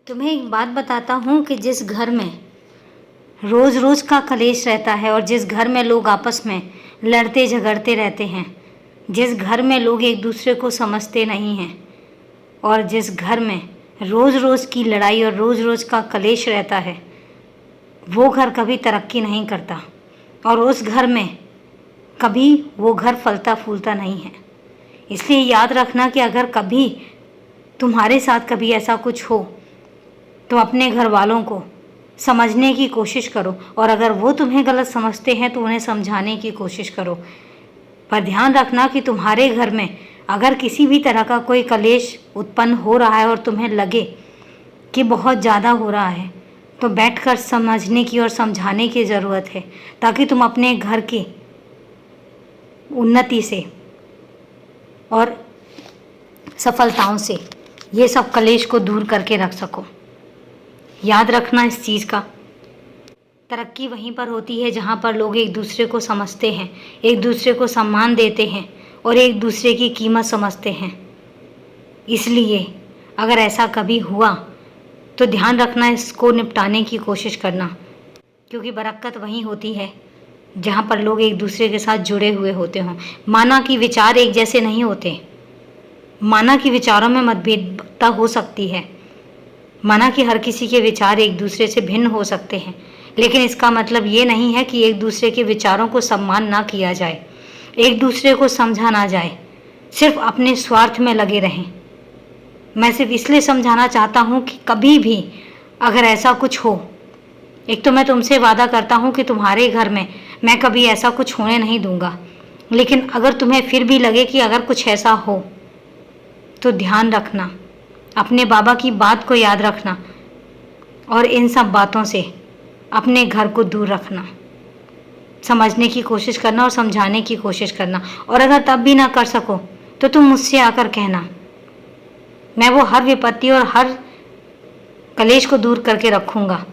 तुम्हें एक बात बताता हूँ कि जिस घर में रोज़ रोज़ का कलेश रहता है और जिस घर में लोग आपस में लड़ते झगड़ते रहते हैं, जिस घर में लोग एक दूसरे को समझते नहीं हैं और जिस घर में रोज़ रोज़ की लड़ाई और रोज़ रोज़ का कलेश रहता है, वो घर कभी तरक्की नहीं करता और उस घर में कभी वो घर फलता फूलता नहीं है। इसलिए याद रखना कि अगर कभी तुम्हारे साथ कभी ऐसा कुछ हो तो अपने घर वालों को समझने की कोशिश करो और अगर वो तुम्हें गलत समझते हैं तो उन्हें समझाने की कोशिश करो। पर ध्यान रखना कि तुम्हारे घर में अगर किसी भी तरह का कोई कलेश उत्पन्न हो रहा है और तुम्हें लगे कि बहुत ज़्यादा हो रहा है तो बैठकर समझने की और समझाने की ज़रूरत है, ताकि तुम अपने घर की उन्नति से और सफलताओं से ये सब कलेश को दूर करके रख सको। याद रखना इस चीज़ का, तरक्की वहीं पर होती है जहाँ पर लोग एक दूसरे को समझते हैं, एक दूसरे को सम्मान देते हैं और एक दूसरे की कीमत समझते हैं। इसलिए अगर ऐसा कभी हुआ तो ध्यान रखना, इसको निपटाने की कोशिश करना, क्योंकि बरकत वहीं होती है जहाँ पर लोग एक दूसरे के साथ जुड़े हुए होते हों। माना कि विचार एक जैसे नहीं होते, माना कि विचारों में मतभेदता हो सकती है, माना कि हर किसी के विचार एक दूसरे से भिन्न हो सकते हैं, लेकिन इसका मतलब ये नहीं है कि एक दूसरे के विचारों को सम्मान ना किया जाए, एक दूसरे को समझा ना जाए, सिर्फ अपने स्वार्थ में लगे रहें। मैं सिर्फ इसलिए समझाना चाहता हूँ कि कभी भी अगर ऐसा कुछ हो, एक तो मैं तुमसे वादा करता हूँ कि तुम्हारे घर में मैं कभी ऐसा कुछ होने नहीं दूंगा, लेकिन अगर तुम्हें फिर भी लगे कि अगर कुछ ऐसा हो तो ध्यान रखना, अपने बाबा की बात को याद रखना और इन सब बातों से अपने घर को दूर रखना, समझने की कोशिश करना और समझाने की कोशिश करना। और अगर तब भी ना कर सको तो तुम मुझसे आकर कहना, मैं वो हर विपत्ति और हर कलेश को दूर करके रखूँगा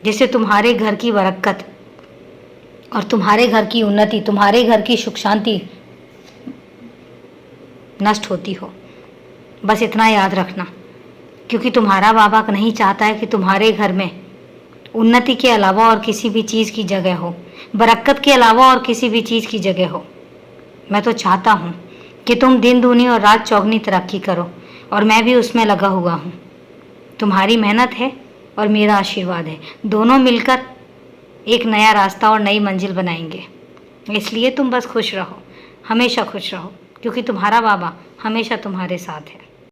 जिससे तुम्हारे घर की बरकत और तुम्हारे घर की उन्नति, तुम्हारे घर की सुख शांति नष्ट होती हो। बस इतना याद रखना, क्योंकि तुम्हारा बाबा नहीं चाहता है कि तुम्हारे घर में उन्नति के अलावा और किसी भी चीज़ की जगह हो, बरकत के अलावा और किसी भी चीज़ की जगह हो। मैं तो चाहता हूँ कि तुम दिन दूनी और रात चौगनी तरक्की करो और मैं भी उसमें लगा हुआ हूँ। तुम्हारी मेहनत है और मेरा आशीर्वाद है, दोनों मिलकर एक नया रास्ता और नई मंजिल बनाएंगे। इसलिए तुम बस खुश रहो, हमेशा खुश रहो, क्योंकि तुम्हारा बाबा हमेशा तुम्हारे साथ है।